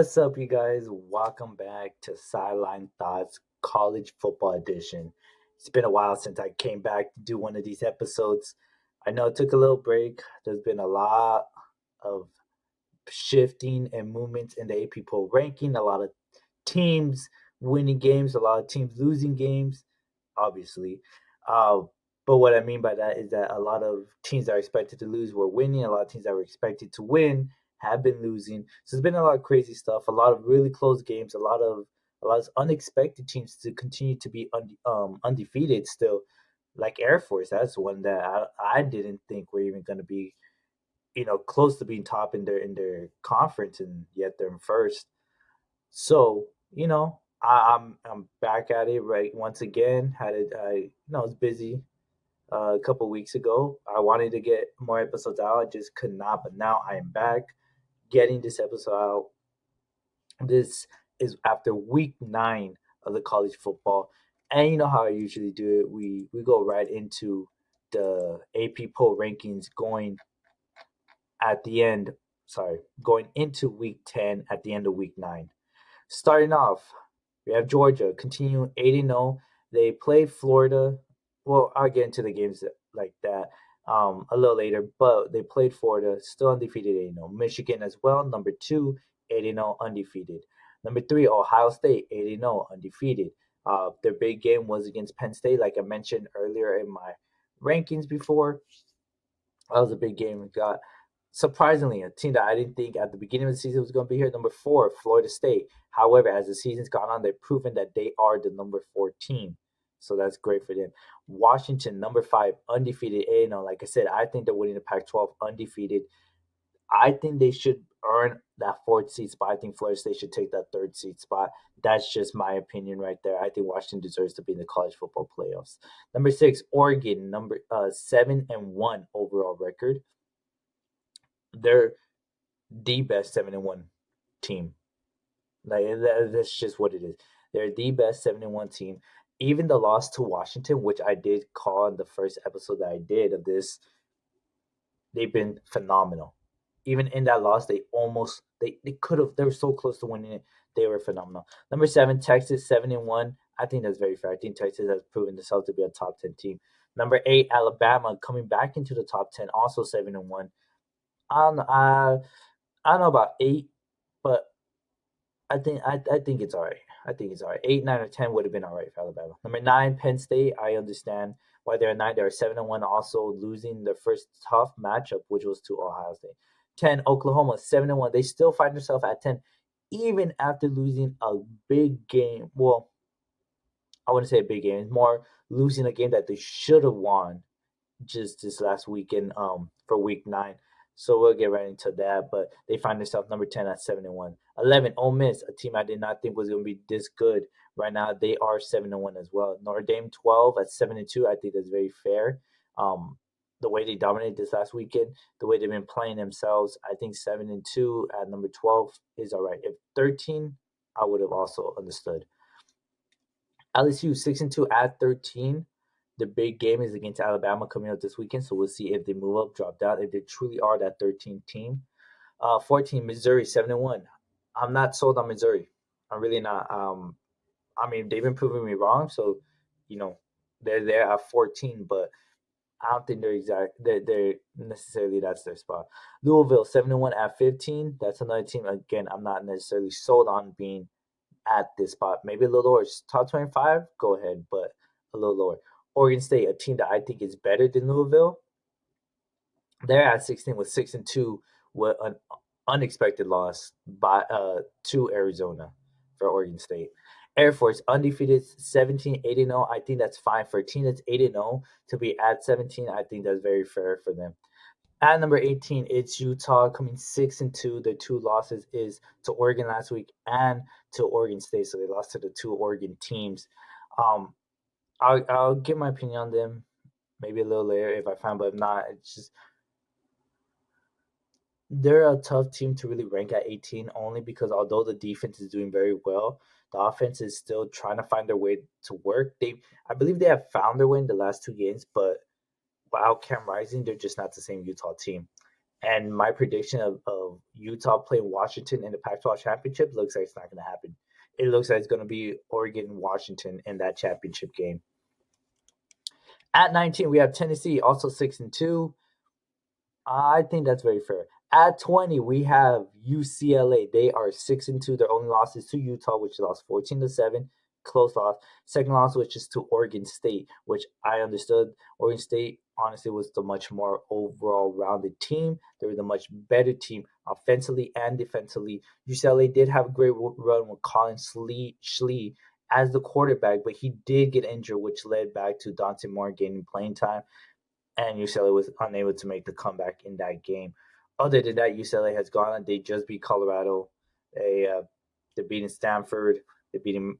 What's up, you guys? Welcome back to Sideline Thoughts College Football Edition. It's been a while since I came back to do one of these episodes. I know it took a little break. There's been a lot of shifting and movements in the AP poll ranking, a lot of teams winning games, a lot of teams losing games, obviously. Uh, but what I mean by that is that a lot of teams that are expected to lose were winning. A lot of teams that were expected to win have been losing. So there's been a lot of crazy stuff, a lot of really close games, a lot of unexpected teams to continue to be undefeated still. Like Air Force, that's one that I didn't think were even going to be close to being top in their conference, and yet they're in first. So I'm back at it right once again. Had it I was busy a couple weeks ago. I wanted to get more episodes out. I just could not, but now I am back getting this episode out. This is after week 9 of the college football, and you know how I usually do it. We go right into the AP poll rankings at the end. Sorry, going into week 10 at the end of week 9. Starting off, we have Georgia continuing 8-0. They played Florida. Well, I'll get into the games like that a little later, but they played Florida, still undefeated 8-0. Michigan as well, number 2, 8-0, undefeated. Number 3, Ohio State, 8-0, undefeated. Their big game was against Penn State, like I mentioned earlier in my rankings before. That was a big game. We got surprisingly a team that I didn't think at the beginning of the season was going to be here. Number 4, Florida State. However, as the season's gone on, they've proven that they are the number 4 team. So that's great for them. Washington, number 5, undefeated 8-0. Like I said, I think they're winning the Pac-12 undefeated. I think they should earn that fourth seed spot. I think Florida State should take that third seed spot. That's just my opinion right there. I think Washington deserves to be in the college football playoffs. Number 6, Oregon, number 7-1 overall record. They're the best 7-1 team. Like that's just what it is. They're the best 7-1 team. Even the loss to Washington, which I did call in the first episode that I did of this, they've been phenomenal. Even in that loss, they could have, they were so close to winning it. They were phenomenal. Number 7, Texas, 7-1. I think that's very fair. I think Texas has proven themselves to be a top 10 team. Number 8, Alabama, coming back into the top 10, also 7-1. I don't know, I don't know about 8, but I think it's all right. I think it's all right. 8, 9, or 10 would have been all right for Alabama. Number 9, Penn State. I understand why they're 9. They're 7-1, also losing their first tough matchup, which was to Ohio State. 10, Oklahoma, 7-1. They still find themselves at 10, even after losing a big game. Well, I wouldn't say a big game. It's more losing a game that they should have won just this last weekend for week 9. So we'll get right into that. But they find themselves number 10 at 7-1. 11, Ole Miss, a team I did not think was going to be this good. Right now, they are 7-1 as well. Notre Dame, 12 at 7-2. I think that's very fair. The way they dominated this last weekend, the way they've been playing themselves, I think 7-2 at number 12 is all right. If 13, I would have also understood. LSU 6-2 at 13. The big game is against Alabama coming up this weekend, so we'll see if they move up, drop down, if they truly are that 13th team. 14, Missouri 7-1. I'm not sold on Missouri. I'm really not. I mean, they've been proving me wrong, so you know they're there at 14, but I don't think they're necessarily that's their spot. Louisville 7-1 at 15. That's another team. Again, I'm not necessarily sold on being at this spot. Maybe a little lower. Top 25, go ahead, but a little lower. Oregon State, a team that I think is better than Louisville. They're at 16 with 6-2 with an unexpected loss by to Arizona for Oregon State. Air Force undefeated 17 8-0. I think that's fine for a team that's 8-0 to be at 17. I think that's very fair for them. At number 18, it's Utah coming 6-2. The 2 losses is to Oregon last week and to Oregon State, so they lost to the 2 Oregon teams. I'll give my opinion on them maybe a little later if I find, but if not, it's just they're a tough team to really rank at 18 only because although the defense is doing very well, the offense is still trying to find their way to work. I believe they have found their way in the last 2 games, but without Cam Rising, they're just not the same Utah team. And my prediction of Utah playing Washington in the Pac-12 championship looks like it's not going to happen. It looks like it's going to be Oregon and Washington in that championship game. At 19, we have Tennessee, also 6-2. I think that's very fair. At 20, we have UCLA. They are 6-2. Their only loss is to Utah, which lost 14-7. Close loss. Second loss, which is to Oregon State, which I understood. Oregon State honestly was the much more overall rounded team. They were the much better team offensively and defensively. UCLA did have a great run with Colin Schlee as the quarterback, but he did get injured, which led back to Dante Moore gaining playing time, and UCLA was unable to make the comeback in that game. Other than that, UCLA has gone on. They just beat Colorado. They're beating Stanford. They're beating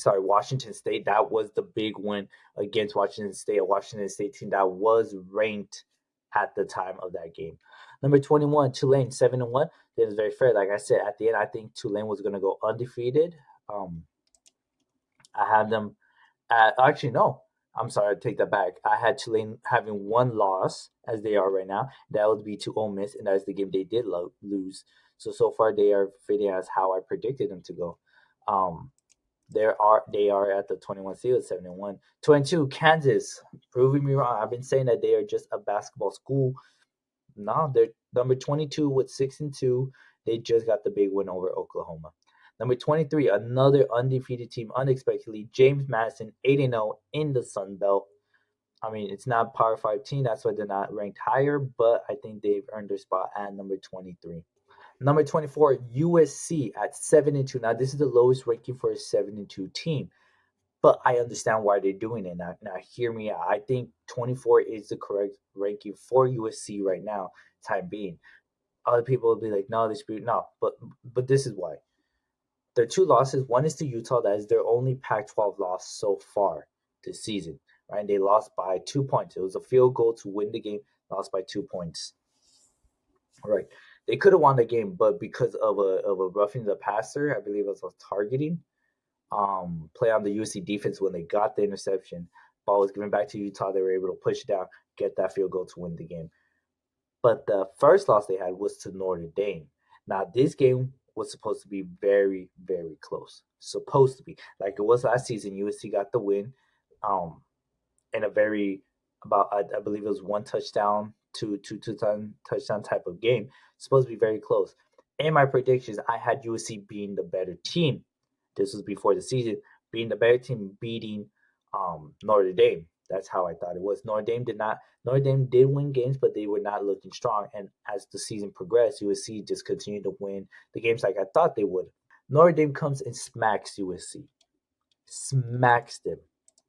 Washington State. That was the big win against Washington State, a Washington State team that was ranked at the time of that game. Number 21, Tulane, 7-1. That is very fair. Like I said, at the end, I think Tulane was going to go undefeated. I have them actually, no. I'm sorry, I take that back. I had Tulane having one loss, as they are right now. That would be to Ole Miss, and that is the game they did lose. So far, they are fitting as how I predicted them to go. They are at the 21 seed, 7-1. 22, Kansas, proving me wrong. I've been saying that they are just a basketball school. No, they're number 22 with 6-2. They just got the big win over Oklahoma. Number 23, another undefeated team, unexpectedly, James Madison, 8-0 in the Sun Belt. I mean, it's not a Power 5 team, that's why they're not ranked higher, but I think they've earned their spot at number 23. Number 24, USC at 7-2. Now, this is the lowest ranking for a 7-2 team, but I understand why they're doing it. Now, hear me out. I think 24 is the correct ranking for USC right now, time being. Other people will be like, no, this be no, but this is why. Their two losses, one is to Utah, that is their only Pac-12 loss so far this season. Right? They lost by 2 points. It was a field goal to win the game, lost by 2 points. All right. They could have won the game, but because of a roughing the passer, I believe it was a targeting play on the USC defense when they got the interception. Ball was given back to Utah. They were able to push it down, get that field goal to win the game. But the first loss they had was to Notre Dame. Now, this game was supposed to be very, very close. Supposed to be. Like it was last season, USC got the win in a very, I believe it was one touchdown, two touchdown type of game. Supposed to be very close. In my predictions, I had USC being the better team. This was before the season, being the better team, beating Notre Dame. That's how I thought it was. Notre Dame did win games, but they were not looking strong. And as the season progressed, USC just continued to win the games like I thought they would. Notre Dame comes and smacks USC, smacks them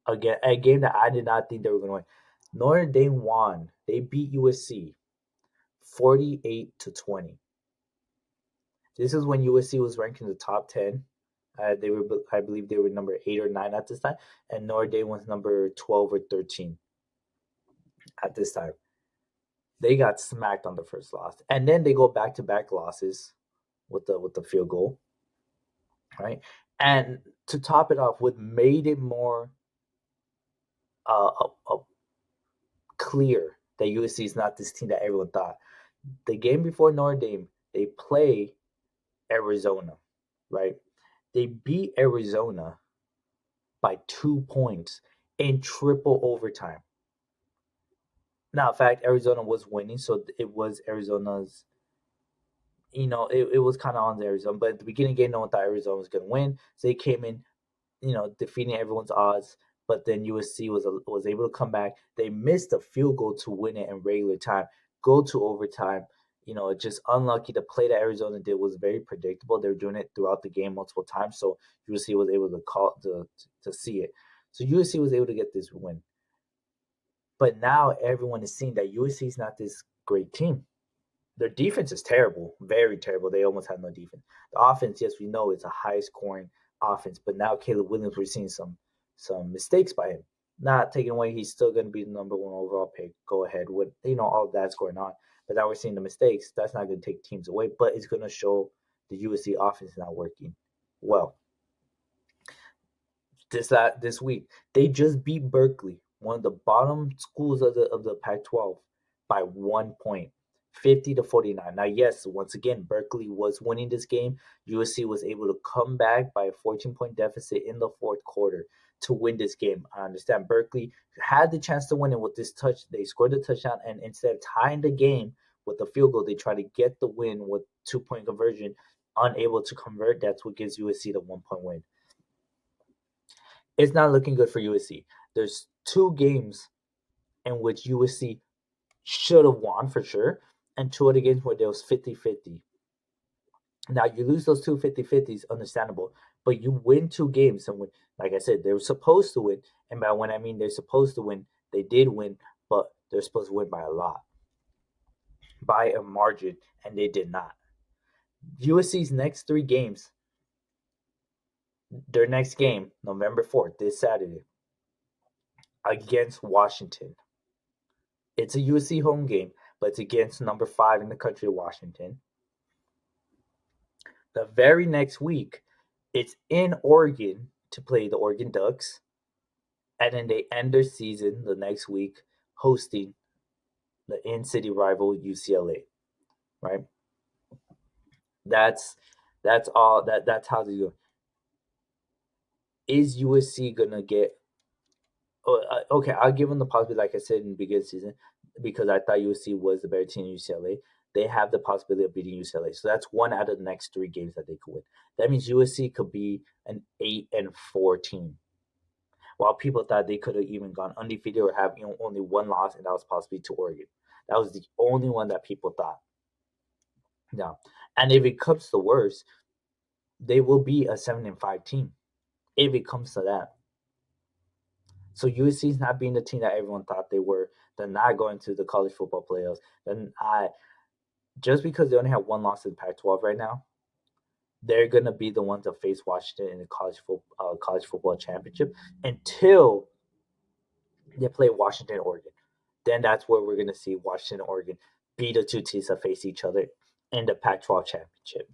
again. A game that I did not think they were going to win. Notre Dame won. They beat USC 48-20. This is when USC was ranked in the top 10. I believe they were number 8 or 9 at this time, and Notre Dame was number 12 or 13 at this time. They got smacked on the first loss, and then they go back to back losses with the field goal, right? And to top it off, what made it more clear that USC is not this team that everyone thought. The game before Notre Dame, they play Arizona, right? They beat Arizona by 2 points in triple overtime. Now, in fact, Arizona was winning, so it was Arizona's. It was kind of on Arizona, but at the beginning of the game, no one thought Arizona was going to win. So they came in, defeating everyone's odds. But then USC was able to come back. They missed a field goal to win it in regular time, go to overtime. Just unlucky. The play that Arizona did was very predictable. They were doing it throughout the game multiple times, so USC was able to see it. So USC was able to get this win. But now everyone is seeing that USC is not this great team. Their defense is terrible, very terrible. They almost have no defense. The offense, yes, we know it's a high scoring offense, but now Caleb Williams, we're seeing some mistakes by him. Not taking away, he's still going to be the number one overall pick. Go ahead with all of that's going on. But now we're seeing the mistakes. That's not going to take teams away, but it's going to show the USC offense not working well. This week they just beat Berkeley, one of the bottom schools of the Pac-12. by 1 point, 50-49. Now, yes, once again, Berkeley was winning this game. USC was able to come back by a 14-point deficit in the fourth quarter to win this game. I understand Berkeley had the chance to win it with this touch. They scored the touchdown, and instead of tying the game with the field goal, they try to get the win with 2 point conversion. Unable to convert, that's what gives USC the 1 point win. It's not looking good for USC. There's two games in which USC should have won for sure, and two other games where there was 50-50. Now, you lose those two 50-50s, understandable, but you win two games, and when, like I said, they were supposed to win, and by when I mean they're supposed to win, they did win, but they're supposed to win by a lot, by a margin, and they did not. USC's next three games, their next game, November 4th, this Saturday, against Washington. It's a USC home game, but it's against number 5 in the country, Washington. The very next week, it's in Oregon to play the Oregon Ducks, and then they end their season the next week hosting the in-city rival UCLA. Right? That's all. That's how they go. Is USC gonna get? Okay, I'll give them the possibility, like I said in the beginning of the season, because I thought USC was the better team than UCLA. They have the possibility of beating UCLA, so that's one out of the next three games that they could win. That means USC could be an 8-4 team. While people thought they could have even gone undefeated or have only one loss, and that was possibly to Oregon. That was the only one that people thought. Yeah, and if it comes to worse, they will be a 7-5 team. If it comes to that. So USC is not being the team that everyone thought they were. They're not going to the college football playoffs. Then just because they only have one loss in Pac-12 right now, they're gonna be the ones to face Washington in the college football championship until they play Washington, Oregon. Then that's where we're gonna see Washington, Oregon be the two teams that face each other in the Pac-12 championship.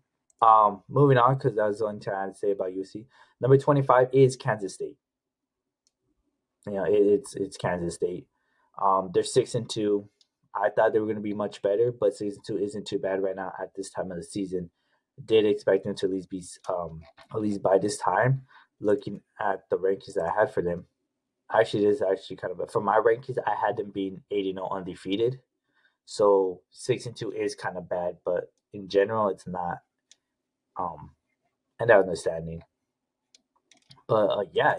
Moving on, because that's the only thing I had to say about UC. Number 25 is Kansas State. It's Kansas State. They're 6-2. I thought they were going to be much better, but 6-2 isn't too bad right now at this time of the season. Did expect them to at least be at least by this time. Looking at the rankings that I had for them, actually, this is actually kind of for my rankings. I had them being 8-0 undefeated, so 6-2 is kind of bad, but in general, it's not. And understanding, but yeah,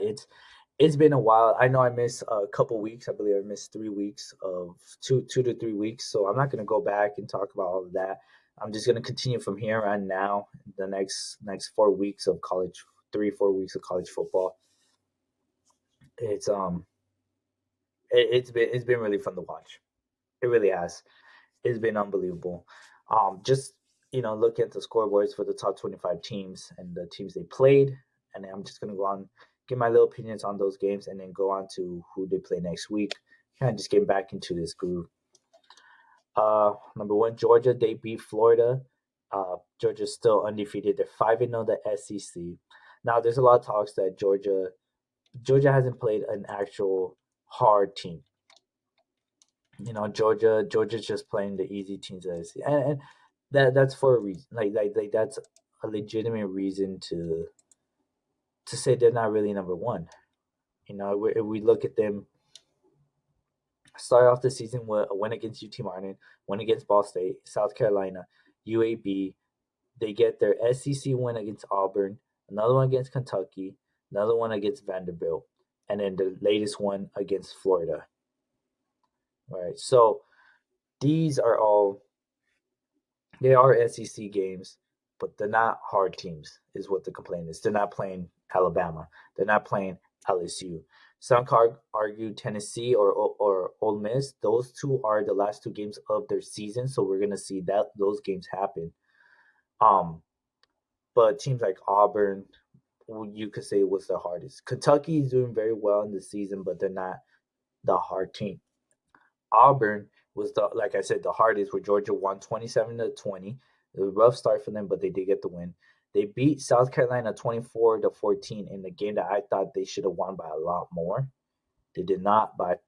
it's been a while. I know I missed a couple weeks. I believe I missed 3 weeks of 2 to 3 weeks. So I'm not going to go back and talk about all of that. I'm just going to continue from here on now. The next 4 weeks of college, 3 4 weeks of college football. It's it's been really fun to watch. It really has. It's been unbelievable. Just look at the scoreboards for the top 25 teams and the teams they played, and I'm just gonna go on, give my little opinions on those games, and then go on to who they play next week. Kind of just getting back into this groove. Number one, Georgia, they beat Florida. Georgia's still undefeated. They're 5-0 the SEC. Now, there's a lot of talks that Georgia hasn't played an actual hard team. Georgia's just playing the easy teams that I see, and that's for a reason. Like that's a legitimate reason to say they're not really number one. If we look at them, start off the season with a win against UT Martin, win against Ball State, South Carolina, UAB. They get their SEC win against Auburn, another one against Kentucky, another one against Vanderbilt, and then the latest one against Florida. All right, so these are all, they are SEC games, but they're not hard teams, is what the complaint is. They're not playing Alabama. They're not playing LSU. Some could argue Tennessee or Ole Miss. Those two are the last two games of their season, so we're gonna see that those games happen. But teams like Auburn, you could say was the hardest. Kentucky is doing very well in the season, but they're not the hard team. Auburn was like I said, the hardest, where Georgia won 27-20. It was a rough start for them, but they did get the win. They beat South Carolina 24-14 in the game that I thought they should have won by a lot more. They did not, but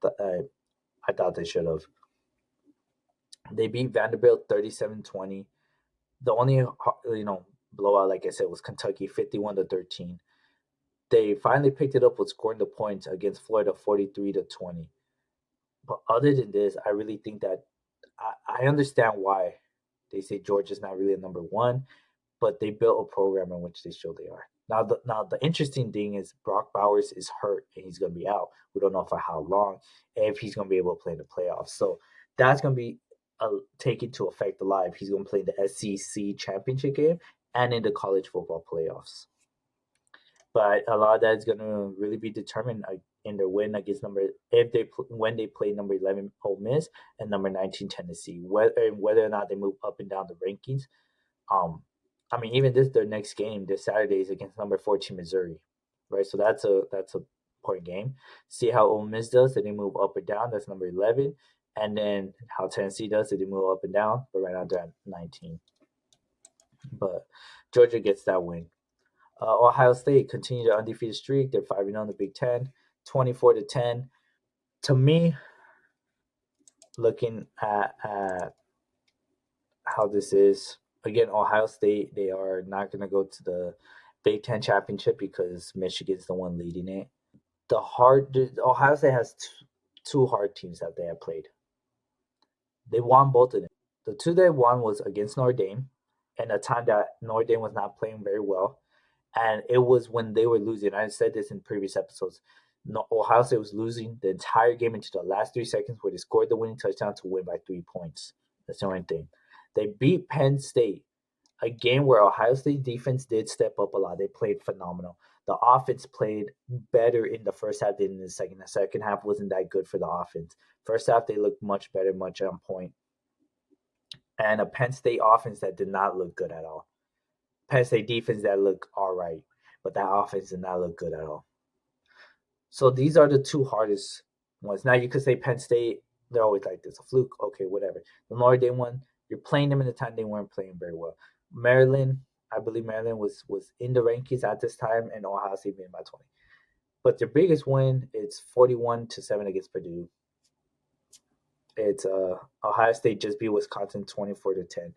I thought they should have. They beat Vanderbilt 37-20. The only blowout, like I said, was Kentucky 51-13. They finally picked it up with scoring the points against Florida 43-20. But other than this, I really think that I understand why they say Georgia's not really a number one, but they built a program in which they show they are. Now the interesting thing is Brock Bowers is hurt and he's going to be out. We don't know for how long, and if he's going to be able to play in the playoffs. So that's going to be take into effect a lot if he's going to play in the SEC championship game and in the college football playoffs. But a lot of that is going to really be determined in their win against when they play number 11 Ole Miss and number 19 Tennessee, whether or not they move up and down the rankings. um, I mean, even their next game this Saturday is against number 14 Missouri, right? So that's a point game. See how Ole Miss does. Did they move up or down? That's number 11, and then how Tennessee does. Did they move up and down? But right now they're at 19. But Georgia gets that win. Ohio State continue their undefeated streak. They're 5-0 in the Big Ten, 24-10. To me, looking at how this is. Again, Ohio State, they are not going to go to the Big Ten championship because Michigan's the one leading it. Ohio State has two hard teams that they have played. They won both of them. The two they won was against Notre Dame, and a time that Notre Dame was not playing very well, and it was when they were losing. I said this in previous episodes. No, Ohio State was losing the entire game into the last 3 seconds, where they scored the winning touchdown to win by 3 points. That's the only thing. They beat Penn State, a game where Ohio State defense did step up a lot. They played phenomenal. The offense played better in the first half than in the second. The second half wasn't that good for the offense. First half, they looked much better, much on point. And a Penn State offense that did not look good at all. Penn State defense that looked all right, but that offense did not look good at all. So these are the two hardest ones. Now you could say Penn State, they're always like this, a fluke, okay, whatever. The Notre Dame one, you're playing them in the time they weren't playing very well. Maryland, I believe Maryland was in the rankings at this time, and Ohio State being by 20. But their biggest win is 41-7 against Purdue. It's Ohio State just beat Wisconsin 24-10.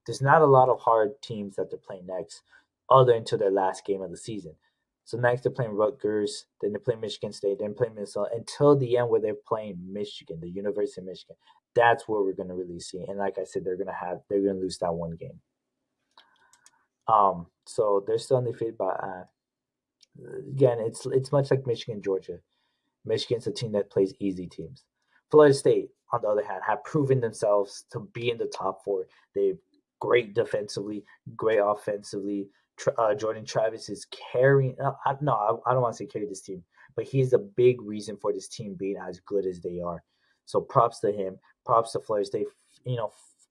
There's not a lot of hard teams that they're playing next, other into their last game of the season. So next they're playing Rutgers, then they play Michigan State, then play Minnesota until the end where they're playing Michigan, the University of Michigan. That's where we're gonna really see. And like I said, they're gonna lose that one game. So they're still undefeated, but again, it's much like Michigan, Georgia. Michigan's a team that plays easy teams. Florida State, on the other hand, have proven themselves to be in the top four. They're great defensively, great offensively. Jordan Travis is carrying. No, I don't want to say carry this team, but he's a big reason for this team being as good as they are. So props to him. Props to Florida State.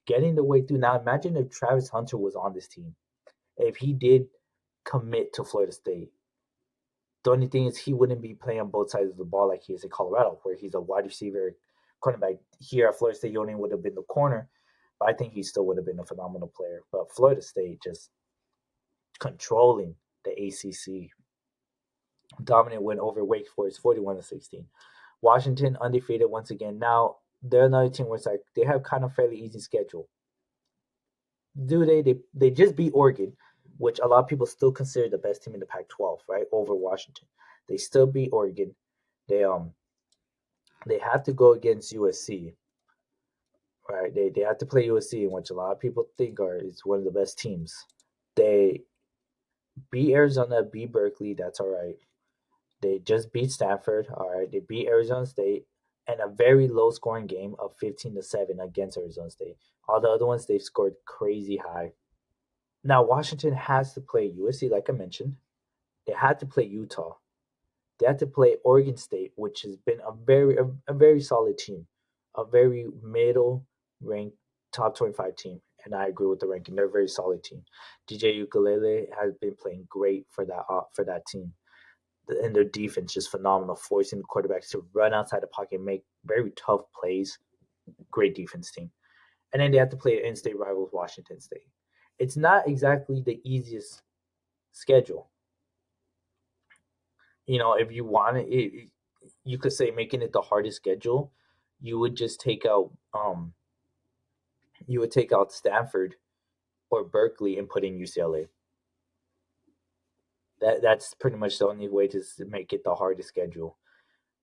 Getting the way through. Now imagine if Travis Hunter was on this team. If he did commit to Florida State, the only thing is he wouldn't be playing on both sides of the ball like he is in Colorado, where he's a wide receiver, cornerback. Here at Florida State, he only would have been the corner, but I think he still would have been a phenomenal player. But Florida State just controlling the ACC, dominant win over Wake Forest, 41-16. Washington undefeated once again. Now they're another team where it's like they have kind of fairly easy schedule. Do they just beat Oregon, which a lot of people still consider the best team in the Pac-12, right? Over Washington. They still beat Oregon. They they have to go against USC, right? They have to play USC, which a lot of people think is one of the best teams. They beat Arizona, beat Berkeley, that's all right. They just beat Stanford, all right. They beat Arizona State, and a very low scoring game of 15-7 against Arizona State. All the other ones they've scored crazy high. Now Washington has to play USC, like I mentioned. They had to play Utah. They had to play Oregon State, which has been a very solid team, a very middle ranked top 25 team. And I agree with the ranking. They're a very solid team. DJ Ukulele has been playing great for that team. And their defense just phenomenal, forcing the quarterbacks to run outside the pocket and make very tough plays. Great defense team. And then they have to play in-state rivals Washington State. It's not exactly the easiest schedule. If you want it, you could say making it the hardest schedule, you would just take out you would take out Stanford or Berkeley and put in UCLA. That's pretty much the only way to make it the hardest schedule.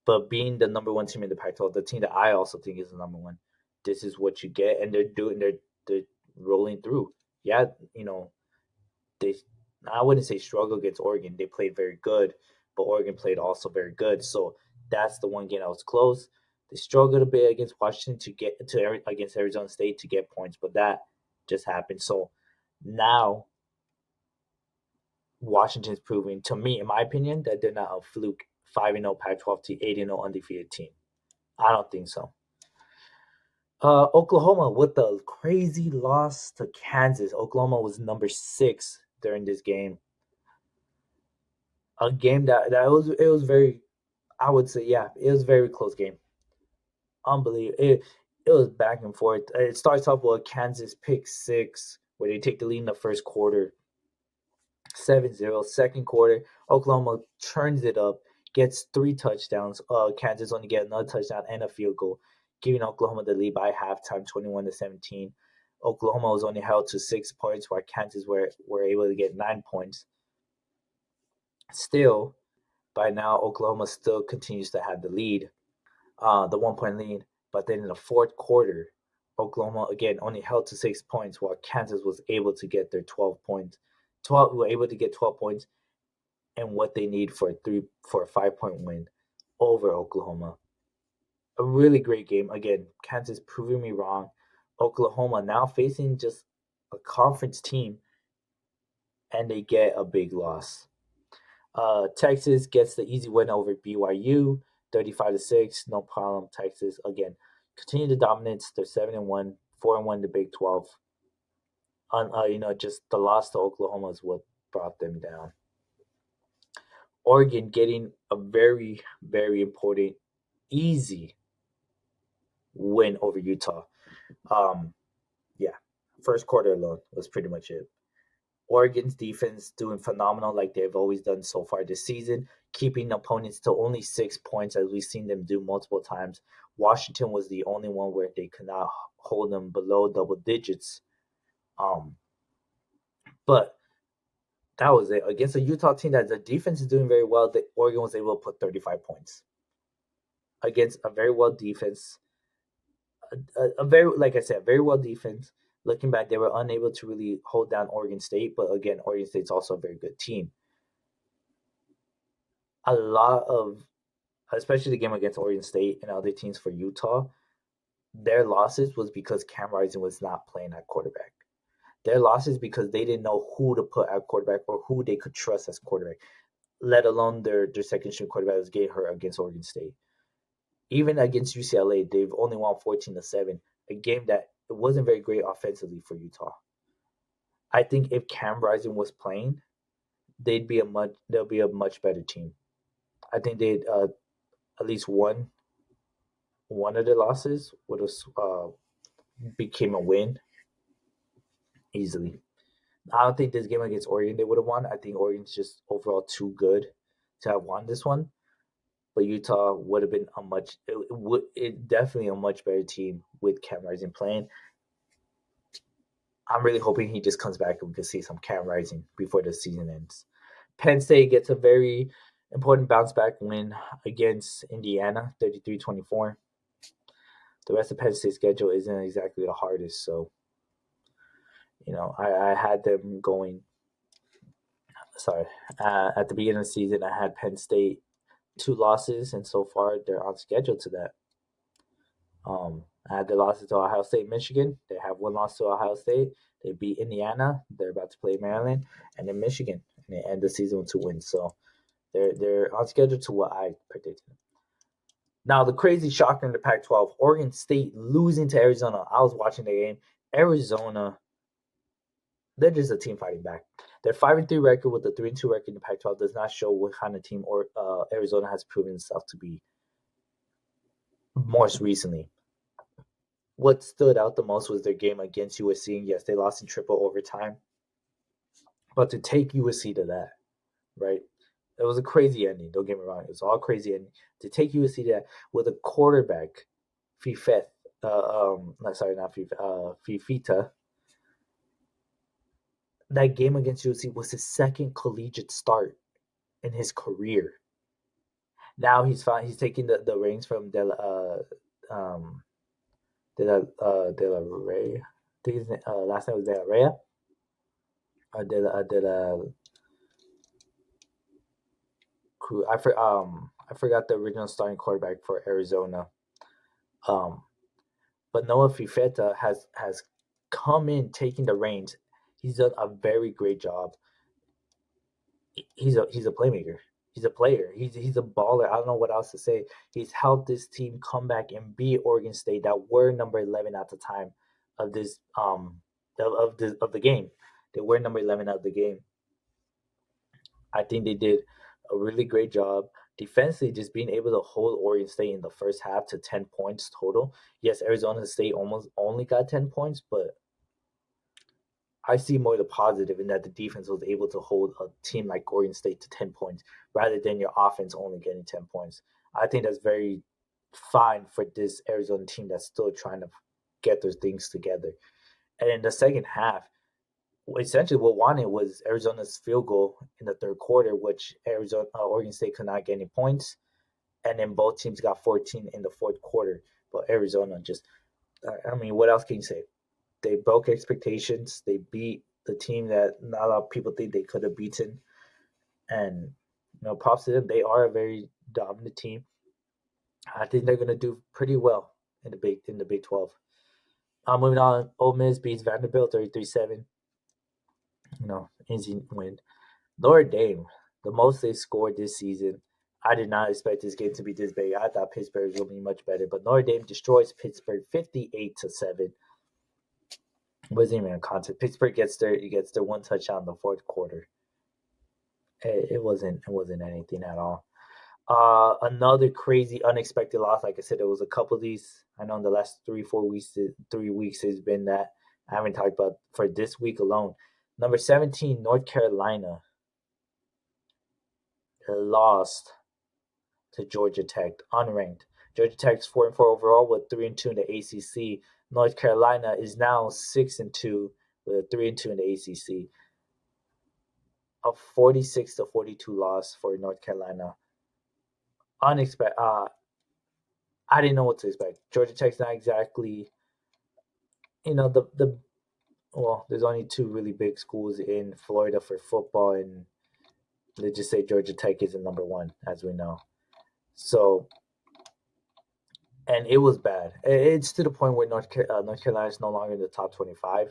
But being the number one team in the Pac-12, the team that I also think is the number one, this is what you get, and they're rolling through. Yeah, they I wouldn't say struggle against Oregon. They played very good, but Oregon played also very good. So that's the one game that was close. They struggled a bit against Washington to get to against Arizona State to get points, but that just happened. So now Washington's proving to me, in my opinion, that they're not a fluke 5-0 Pac-12 to 8-0 undefeated team. I don't think so. Oklahoma with the crazy loss to Kansas. Oklahoma was number 6 during this game. A game that was very, I would say, yeah, it was a very close game. Unbelievable. It was back and forth. It starts off with a Kansas pick 6 where they take the lead in the first quarter. 7-0. Second quarter, Oklahoma turns it up, gets 3 touchdowns. Kansas only get another touchdown and a field goal, giving Oklahoma the lead by halftime, 21-17. Oklahoma was only held to 6 points, while Kansas were able to get 9 points. Still, by now, Oklahoma still continues to have the lead, the 1 point lead. But then in the fourth quarter, Oklahoma again only held to 6 points, while Kansas was able to get their 12 points. 12 were able to get 12 points and what they need for a 5 point win over Oklahoma. A really great game. Again, Kansas proving me wrong. Oklahoma now facing just a conference team, and they get a big loss. Texas gets the easy win over BYU, 35-6. No problem. Texas again continue the dominance. They're 7-1, 4-1 the Big 12. Just the loss to Oklahoma is what brought them down. Oregon getting a very, very important, easy win over Utah. Yeah, first quarter alone was pretty much it. Oregon's defense doing phenomenal like they've always done so far this season, keeping opponents to only 6 points as we've seen them do multiple times. Washington was the only one where they could not hold them below double digits. But that was it. Against a Utah team that the defense is doing very well, the Oregon was able to put 35 points. Against a very well defense, a very, like I said, very well defense. Looking back, they were unable to really hold down Oregon State, but again, Oregon State's also a very good team. A lot of, especially the game against Oregon State and other teams for Utah, their losses was because Cam Rising was not playing at quarterback. Their losses because they didn't know who to put at quarterback or who they could trust as quarterback, let alone their second string quarterback was getting hurt against Oregon State. Even against UCLA, they've only won 14-7, a game that it wasn't very great offensively for Utah. I think if Cam Rising was playing, they'll be a much better team. I think they'd at least one of the losses would have became a win easily. I don't think this game against Oregon they would have won. I think Oregon's just overall too good to have won this one. But Utah would have been definitely a much better team with Cam Rising playing. I'm really hoping he just comes back and we can see some Cam Rising before the season ends. Penn State gets a very important bounce back win against Indiana, 33-24. The rest of Penn State's schedule isn't exactly the hardest, so I had them going. Sorry, at the beginning of the season, I had Penn State 2 losses, and so far they're on schedule to that. I had the losses to Ohio State, Michigan. They have 1 loss to Ohio State. They beat Indiana. They're about to play Maryland, and then Michigan, and they end the season with 2 wins. So they're on schedule to what I predicted. Now the crazy shocker in the Pac-12: Oregon State losing to Arizona. I was watching the game. Arizona, they're just a team fighting back. Their 5-3 record with a 3-2 record in the Pac-12 does not show what kind of team Arizona has proven itself to be most recently. What stood out the most was their game against USC, and yes, they lost in triple overtime. But to take USC to that, right? It was a crazy ending. Don't get me wrong; it was all crazy ending. To take USC to that with a quarterback, Fifeth, no, sorry, not FIFA, Fifita. That game against UC was his second collegiate start in his career. Now he's taking the reins from De La Rey. I think his last name was De La Rey or De La Cruz. I forgot the original starting quarterback for Arizona. Um, but Noah Fifeta has come in taking the reins. He's done a very great job. He's a playmaker. He's a player. He's a baller. I don't know what else to say. He's helped this team come back and beat Oregon State that were number 11 at the time of this of the game. They were number 11 of the game. I think they did a really great job defensively, just being able to hold Oregon State in the first half to 10 points total. Yes, Arizona State almost only got 10 points, but I see more the positive in that the defense was able to hold a team like Oregon State to 10 points rather than your offense only getting 10 points. I think that's very fine for this Arizona team that's still trying to get those things together. And in the second half, essentially what wanted was Arizona's field goal in the third quarter, which Oregon State could not get any points, and then both teams got 14 in the fourth quarter. But Arizona just, I mean, what else can you say? They broke expectations. They beat the team that not a lot of people think they could have beaten, and props to them. They are a very dominant team. I think they're going to do pretty well in the Big 12. Moving on, Ole Miss beats Vanderbilt 33-7. Easy win. Notre Dame, the most they scored this season. I did not expect this game to be this big. I thought Pittsburgh was going to be much better, but Notre Dame destroys Pittsburgh 58-7. Wasn't even a contest. Pittsburgh gets their one touchdown in the fourth quarter. It wasn't anything at all. Another crazy, unexpected loss. Like I said, there was a couple of these. I know in the last 3 weeks has been that I haven't talked about for this week alone. Number 17, North Carolina lost to Georgia Tech, unranked. Georgia Tech's 4-4 overall with 3-2 in the ACC. North Carolina is now 6-2 with a 3-2 in the ACC. A 46-42 loss for North Carolina. Unexpected. I didn't know what to expect. Georgia Tech's not exactly, the well. There's only two really big schools in Florida for football, and let's just say Georgia Tech isn't number one, as we know. So, and it was bad. It's to the point where North Carolina is no longer in the top 25,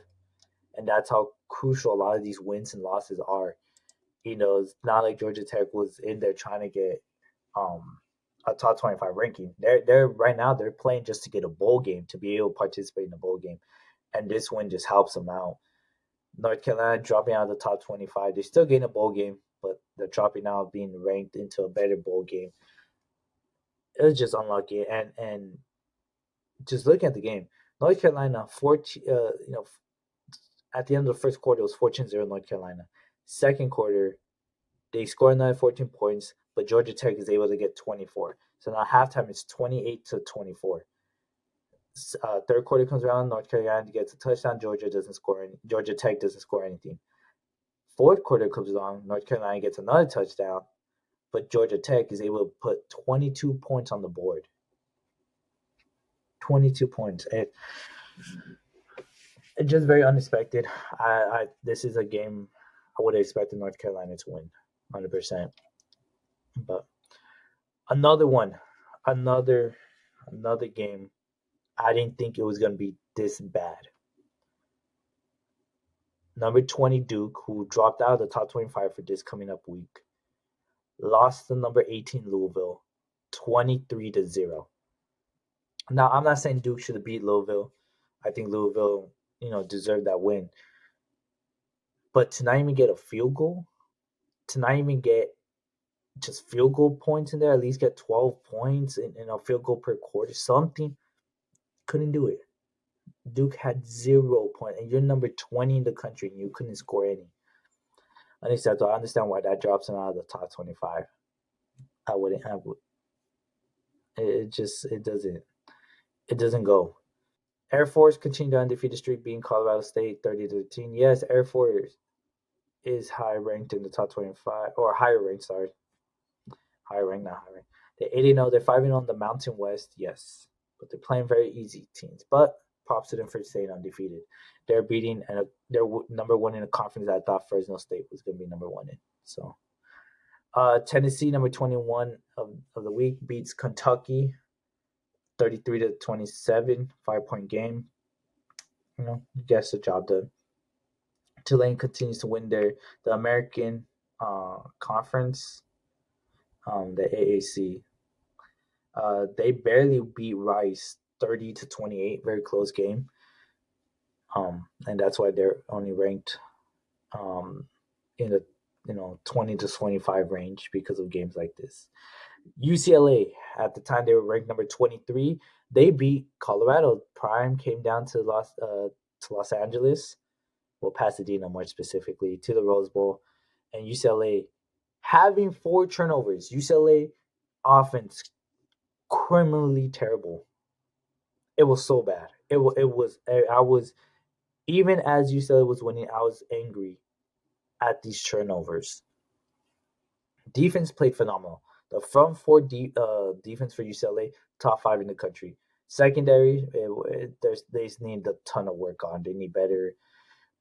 and that's how crucial a lot of these wins and losses are. It's not like Georgia Tech was in there trying to get a top 25 ranking. They're right now they're playing just to get a bowl game, to be able to participate in a bowl game, and this win just helps them out. North Carolina dropping out of the top 25. They're still getting a bowl game, but they're dropping out, being ranked into a better bowl game. It was just unlucky, and just looking at the game, North Carolina 14. At the end of the first quarter, it was 14-0 North Carolina. Second quarter, they score another 14 points, but Georgia Tech is able to get 24. So now halftime is 28-24. Third quarter comes around, North Carolina gets a touchdown. Georgia Tech doesn't score anything. Fourth quarter comes along, North Carolina gets another touchdown, but Georgia Tech is able to put 22 points on the board. 22 points. It's just very unexpected. This is a game I would have expected North Carolina to win, 100%. But another game. I didn't think it was going to be this bad. Number 20 Duke, who dropped out of the top 25 for this coming up week, lost to number 18 Louisville, 23-0. Now, I'm not saying Duke should have beat Louisville. I think Louisville, deserved that win. But to not even get a field goal, to not even get just field goal points in there, at least get 12 points in a field goal per quarter, something, couldn't do it. Duke had 0 points, and you're number 20 in the country, and you couldn't score any. Unacceptable. I understand why that drops him out of the top 25. I wouldn't have. It doesn't go. Air Force continued the undefeated streak, beating Colorado State 30-13. Yes, Air Force is high ranked in the top 25 or higher ranked. Sorry, higher ranked, not high ranked. They're 8-0. They're 5-0 on the Mountain West. Yes, but they're playing very easy teams. But props to them for staying undefeated. They're beating and they're number one in a conference that I thought Fresno State was going to be number one in. So Tennessee, number 21 of the week, beats Kentucky 33-27, 5 point game. Gets the job done. Tulane continues to win the American Conference, the AAC. They barely beat Rice 30-28, very close game. And that's why they're only ranked in the 20-25 range because of games like this. UCLA, at the time they were ranked number 23. They beat Colorado. Prime came down to Los Angeles, well, Pasadena more specifically, to the Rose Bowl, and UCLA having 4 turnovers. UCLA offense criminally terrible. It was so bad. It was. I was, even as UCLA was winning, I was angry at these turnovers. Defense played phenomenal. The front four defense for UCLA, top 5 in the country. Secondary, they need a ton of work on. They need better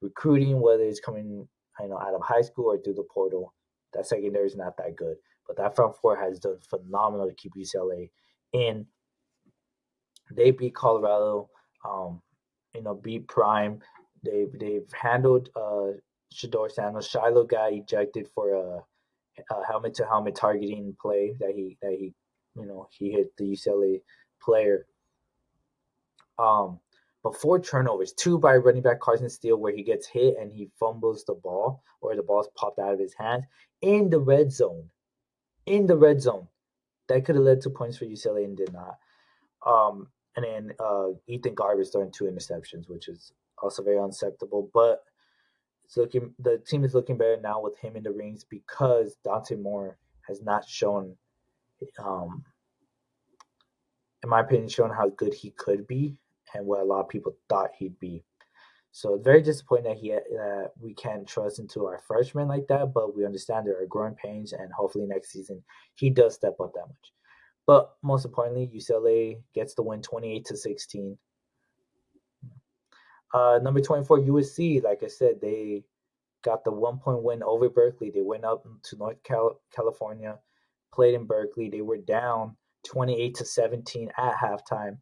recruiting, whether it's coming out of high school or through the portal. That secondary is not that good, but that front four has done phenomenal to keep UCLA in. They beat Colorado, beat Prime. They've handled Shador Sanders. Shiloh got ejected for a helmet to helmet targeting play that he hit the UCLA player. Um, but 4 turnovers, 2 by running back Carson Steele, where he gets hit and he fumbles the ball, or the ball's popped out of his hands in the red zone. In the red zone, that could have led to points for UCLA and did not. And then Ethan Garbers throwing 2 interceptions, which is also very unacceptable. But the team is looking better now with him in the rings because Dante Moore has not shown, um, in my opinion, shown how good he could be and what a lot of people thought he'd be. So very disappointed that we can't trust into our freshman like that, but we understand there are growing pains, and hopefully next season he does step up that much. But most importantly, UCLA gets the win 28-16. Number 24, USC, like I said, they got the 1 point win over Berkeley. They went up to California, played in Berkeley. They were down 28-17 at halftime.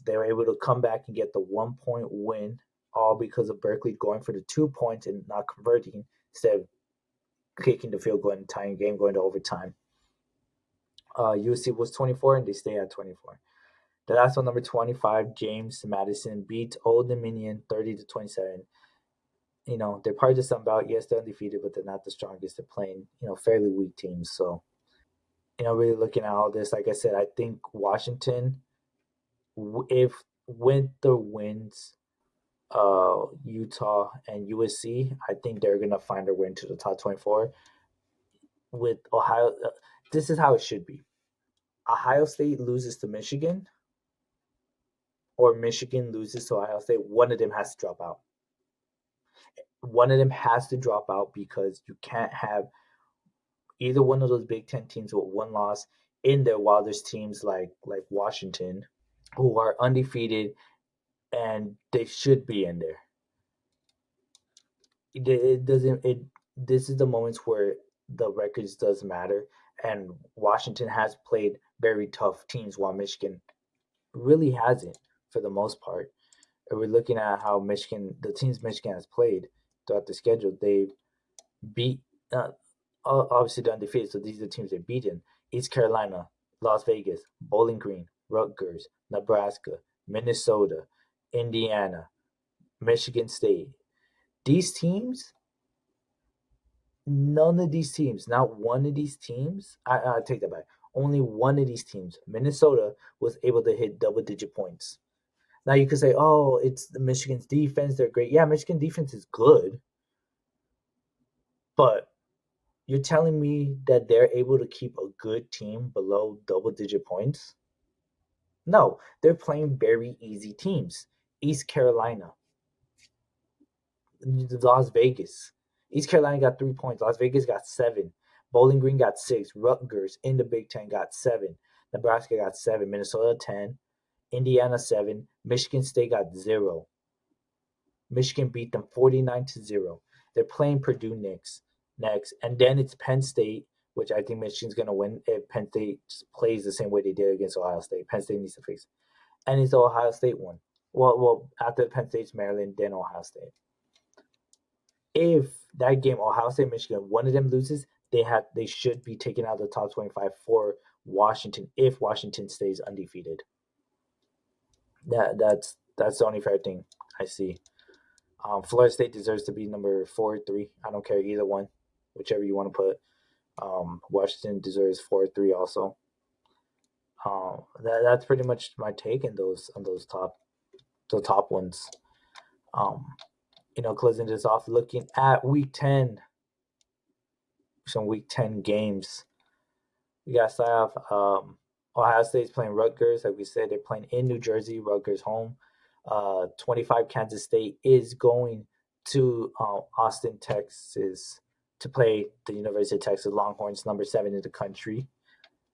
They were able to come back and get the 1 point win, all because of Berkeley going for the 2 points and not converting instead of kicking the field goal and tying game going to overtime. USC was 24 and they stay at 24. The last one, number 25, James Madison beat Old Dominion 30-27. They're part of the Sun Belt. Yes, they're undefeated, but they're not the strongest. They're playing, fairly weak teams. So, really looking at all this, like I said, I think Washington, if Winter wins Utah and USC, I think they're gonna find their way into the top 24. With Ohio, this is how it should be. Ohio State loses to Michigan, or Michigan loses to Ohio State. One of them has to drop out. One of them has to drop out because you can't have either one of those Big Ten teams with one loss in there while there's teams like Washington who are undefeated and they should be in there. It doesn't. This is the moments where the records does matter, and Washington has played very tough teams while Michigan really hasn't for the most part. If we're looking at how the teams Michigan has played throughout the schedule, they've beat obviously they're undefeated, so these are the teams they've beaten: East Carolina, Las Vegas, Bowling Green, Rutgers, Nebraska, Minnesota, Indiana, Michigan State. These teams, none of these teams, not one of these teams, I take that back. Only one of these teams, Minnesota, was able to hit double-digit points. Now you could say, "Oh, it's the Michigan's defense; they're great." Yeah, Michigan defense is good, but you're telling me that they're able to keep a good team below double-digit points? No, they're playing very easy teams. East Carolina, Las Vegas. East Carolina got 3 points. Las Vegas got seven. Bowling Green got six. Rutgers in the Big Ten got seven. Nebraska got seven. Minnesota 10. Indiana seven. Michigan State got zero. Michigan beat them 49-0. They're playing Purdue next, and then it's Penn State, which I think Michigan's gonna win if Penn State plays the same way they did against Ohio State. Penn State needs to fix it, and it's the Ohio State one. Well, after Penn State's Maryland, then Ohio State. If that game, Ohio State, Michigan, one of them loses, they should be taken out of the top 25 for Washington if Washington stays undefeated. That's the only fair thing I see. Florida State deserves to be number 4 or 3. I don't care either one, whichever you want to put. Washington deserves 4 or 3 also. That's pretty much my take in those on those top ones. Um, closing this off, looking at Week 10, some Week 10 games. We got to start off. Ohio State's playing Rutgers. Like we said, they're playing in New Jersey. Rutgers home. 25 Kansas State is going to Austin, Texas to play the University of Texas Longhorns, number 7 in the country.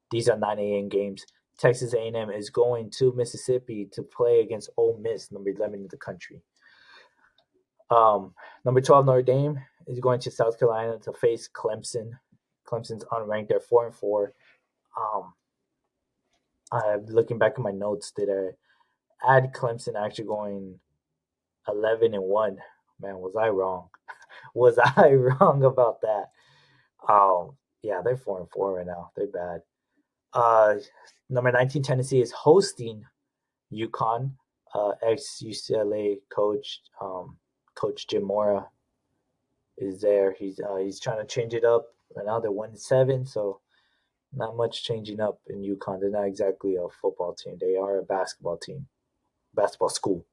These are 9 a.m. games. Texas A&M is going to Mississippi to play against Ole Miss, number 11 in the country. Number 12 Notre Dame is going to South Carolina to face Clemson. Clemson's unranked. They're 4-4. I'm looking back at my notes. Did I add Clemson actually going 11-1? Man, was I wrong? Was I wrong about that? Yeah, they're 4-4 right now. They're bad. Number 19 Tennessee is hosting UConn. Ex UCLA coach Coach Jim Mora is there. He's trying to change it up. Right now they're 1-7, so not much changing up in UConn. They're not exactly a football team. They are a basketball team, basketball school.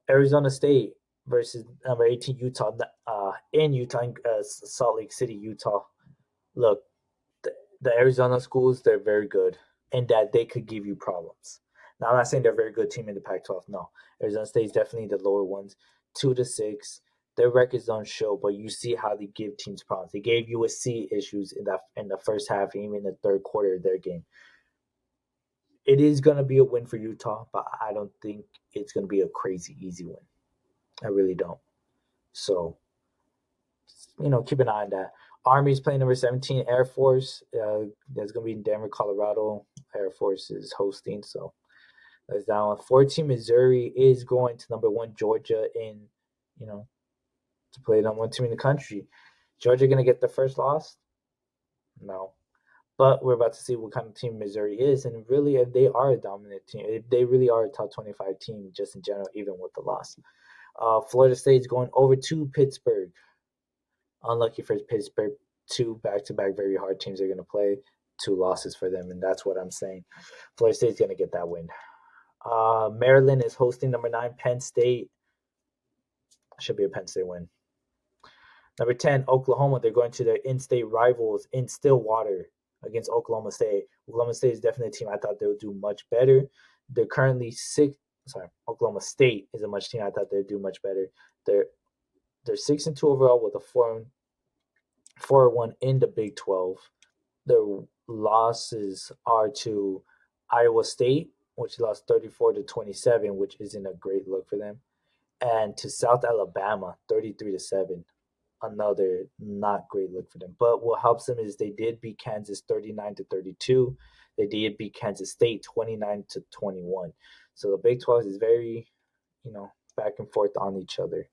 Arizona State versus number 18 Utah in Utah, Salt Lake City, Utah. Look, the Arizona schools, they're very good in that they could give you problems. Now, I'm not saying they're a very good team in the Pac-12. No, Arizona State is definitely the lower ones, 2-6. Their records don't show, but you see how they give teams problems. They gave USC issues in the first half, even in the third quarter of their game. It is going to be a win for Utah, but I don't think it's going to be a crazy easy win. I really don't. So, keep an eye on that. Army's playing number 17, Air Force. That's going to be in Denver, Colorado. Air Force is hosting, so that's that one. 14, Missouri is going to number 1, Georgia to play number 1 team in the country. Georgia going to get the first loss? No. But we're about to see what kind of team Missouri is, and really, if they are a dominant team, if they really are a top 25 team just in general, even with the loss. Florida State is going over to Pittsburgh. Unlucky for Pittsburgh, 2 back-to-back very hard teams are going to play. 2 losses for them, and that's what I'm saying. Florida State's going to get that win. Maryland is hosting number 9, Penn State. Should be a Penn State win. Number 10, Oklahoma. They're going to their in-state rivals in Stillwater against Oklahoma State. Oklahoma State is definitely a team I thought they would do much better. They're currently 6. Sorry, Oklahoma State is a much team I thought they'd do much better. They're 6-2 overall with a 4-1 in the Big 12. Their losses are to Iowa State, which lost 34-27, which isn't a great look for them, and to South Alabama, 33-7. Another not great look for them. But what helps them is they did beat Kansas 39-32. They did beat Kansas State 29-21. So the Big 12 is very, back and forth on each other.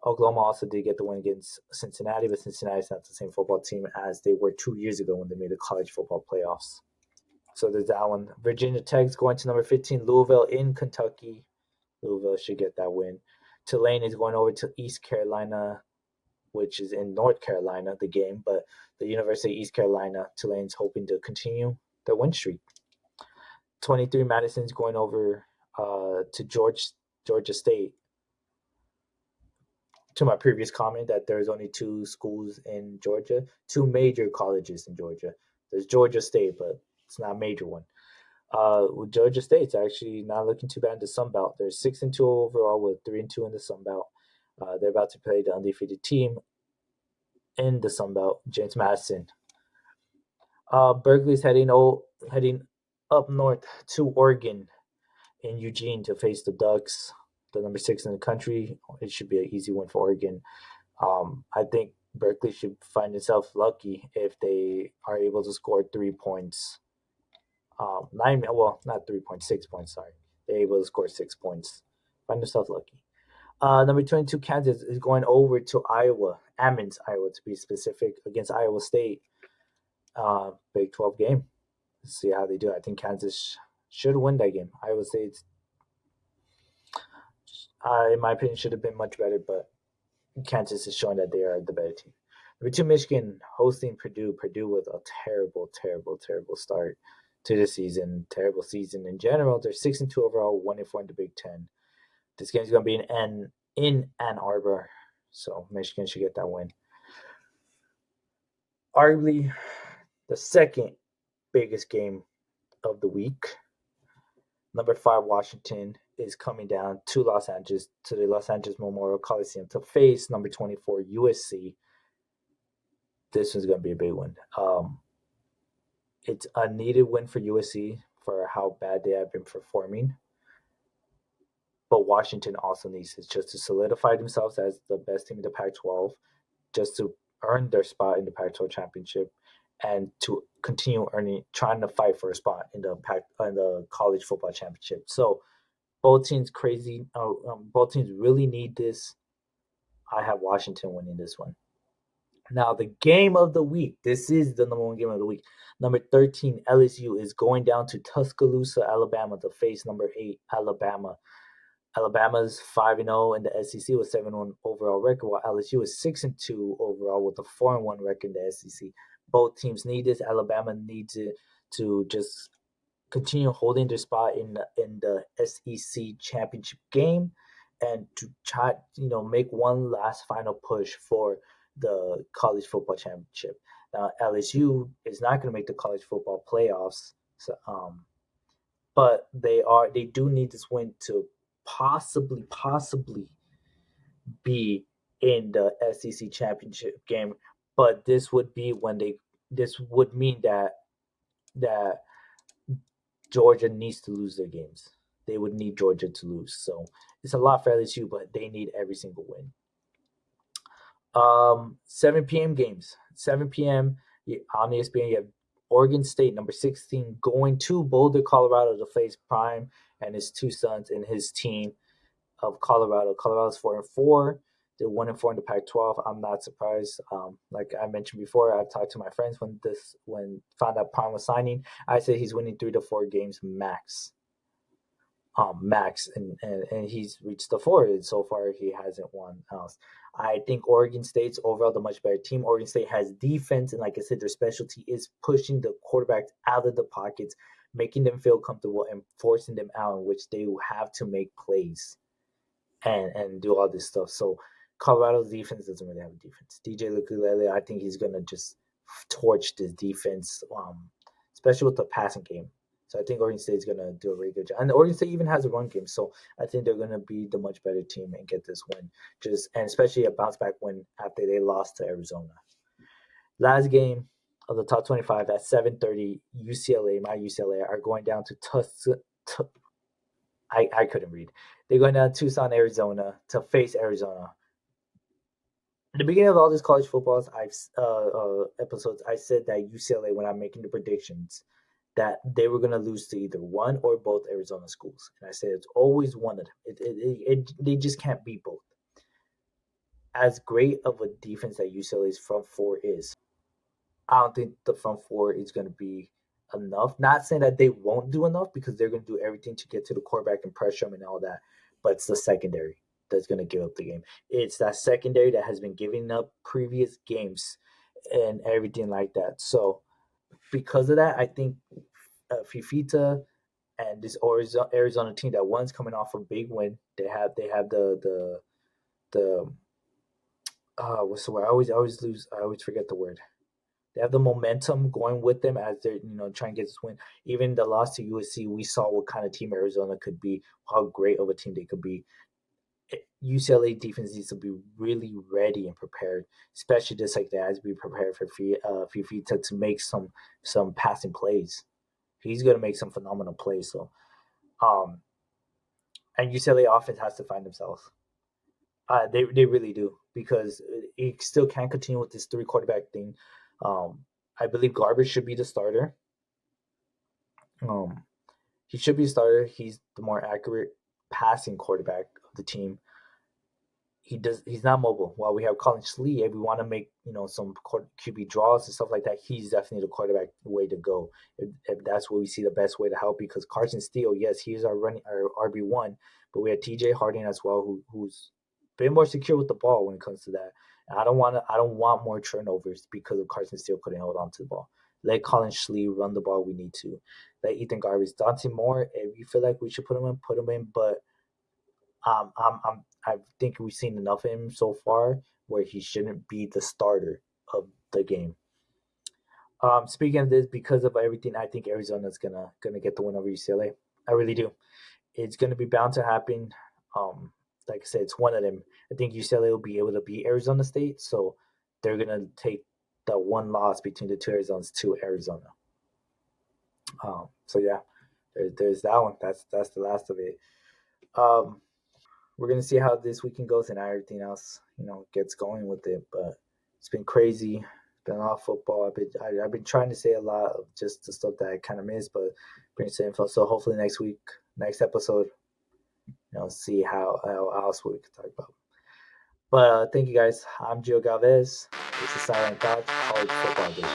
Oklahoma also did get the win against Cincinnati, but Cincinnati's not the same football team as they were 2 years ago when they made the college football playoffs. So there's that one. Virginia Tech's going to number 15, Louisville in Kentucky. Louisville should get that win. Tulane is going over to East Carolina, which is in North Carolina, the game, but the University of East Carolina, Tulane's hoping to continue their win streak. 23, Madison's going over to Georgia State. To my previous comment that there's only 2 schools in Georgia, 2 major colleges in Georgia. There's Georgia State, but it's not a major one. With Georgia State's actually not looking too bad in the Sun Belt. They're 6-2 overall with 3-2 in the Sun Belt. They're about to play the undefeated team in the Sun Belt, James Madison. Berkeley's heading up north to Oregon in Eugene to face the Ducks, the number 6 in the country. It should be an easy win for Oregon. I think Berkeley should find itself lucky if they are able to score 3 points. Not 3 points, 6 points. Sorry, they're able to score 6 points. Find themselves lucky. Number 22, Kansas is going over to Iowa, Ammons, Iowa to be specific, against Iowa State. Big 12 game. Let's see how they do. I think Kansas should win that game. Iowa State, in my opinion, should have been much better, but Kansas is showing that they are the better team. Number 2, Michigan hosting Purdue. Purdue with a terrible, terrible, terrible start to the season. Terrible season in general. They're 6-2 overall, 1-4 in the Big Ten. This game's going to be in Ann Arbor, so Michigan should get that win. Arguably, the second biggest game of the week. Number 5, Washington is coming down to Los Angeles, to the Los Angeles Memorial Coliseum to face number 24, USC. This one's going to be a big one. It's a needed win for USC for how bad they have been performing. But Washington also needs it just to solidify themselves as the best team in the Pac-12, just to earn their spot in the Pac-12 championship, and to continue trying to fight for a spot in the college football championship. So both teams both teams really need this. I have Washington winning this one. Now the game of the week. This is the number 1 game of the week. Number 13, LSU is going down to Tuscaloosa, Alabama to face number 8, Alabama. Alabama's 5-0 in the SEC with 7-1 overall record, while LSU is 6-2 overall with a 4-1 record in the SEC. Both teams need this. Alabama needs it to just continue holding their spot in the SEC championship game, and to try make one last final push for the college football championship. Now LSU is not going to make the college football playoffs, so, but they do need this win to possibly be in the SEC championship game. But this would mean that Georgia needs to lose their games. They would need Georgia to lose. So it's a lot for LSU, but they need every single win. 7 p.m. games. 7 p.m. on ESPN, you have Oregon State, number 16, going to Boulder, Colorado to face Prime and his two sons and his team of Colorado. Colorado's 4-4. They're 1-4 in the Pac-12. I'm not surprised. Like I mentioned before, I've talked to my friends when found out Prime was signing. I said he's winning 3 to 4 games max. And he's reached the 4. And so far, he hasn't won else. I think Oregon State's overall the much better team. Oregon State has defense, and like I said, their specialty is pushing the quarterbacks out of the pockets, making them feel comfortable and forcing them out, in which they have to make plays and do all this stuff. So Colorado's defense doesn't really have a defense. DJ Lukulele, I think he's gonna just torch this defense, especially with the passing game. So I think Oregon State's gonna do a really good job, and Oregon State even has a run game. So I think they're gonna be the much better team and get this win. And especially a bounce back win after they lost to Arizona. Last game of the top 25 at 7:30, my UCLA are going down to I couldn't read. They're going down to Tucson, Arizona to face Arizona. In the beginning of all these college footballs, episodes, I said that UCLA, when I'm making the predictions, that they were going to lose to either one or both Arizona schools. And I said it's always one of them. They just can't beat both. As great of a defense that UCLA's front four is, I don't think the front four is going to be enough. Not saying that they won't do enough, because they're going to do everything to get to the quarterback and pressure him and all that. But it's the secondary that's going to give up the game. It's that secondary that has been giving up previous games and everything like that. So because of that, I think Fifita and this Arizona team that one's coming off a big win. They have the what's the word? I always forget the word. They have the momentum going with them as they're trying to get this win. Even the loss to USC, we saw what kind of team Arizona could be, how great of a team they could be. UCLA defense needs to be really ready and prepared, especially just like that, as we prepare for Fifita to make some passing plays. He's going to make some phenomenal plays. So, um, and UCLA offense has to find themselves. They really do, because it still can't continue with this three quarterback thing. I believe Garbage should be the starter. Um, he should be a starter. He's the more accurate passing quarterback of the team. He's not mobile. While we have Colin Schlee, if we want to make some QB draws and stuff like that, he's definitely the quarterback way to go. If that's what we see the best way to help, because Carson Steele, yes, he's our RB1, but we had TJ Harding as well, who's been more secure with the ball when it comes to that. And I don't want more turnovers because of Carson Steele couldn't hold on to the ball. Let Colin Schlee run the ball. We need to let Ethan Garbage, Dante Moore. If you feel like we should put him in, put him in. But I think we've seen enough of him so far where he shouldn't be the starter of the game. Speaking of this, because of everything, I think Arizona's gonna get the win over UCLA. I really do. It's gonna be bound to happen. Like I said, it's one of them. I think UCLA will be able to beat Arizona State, so they're gonna take the one loss between the two Arizonas to Arizona. So yeah, there's that one. That's the last of it. Um, we're gonna see how this weekend goes and how everything else, gets going with it. But it's been crazy. It's been a lot of football. I've been trying to say a lot of just the stuff that I kind of missed, but bring some info. So hopefully next week, next episode, see how else we can talk about. But thank you guys. I'm Gio Galvez. This is Silent Thoughts College Football Edition.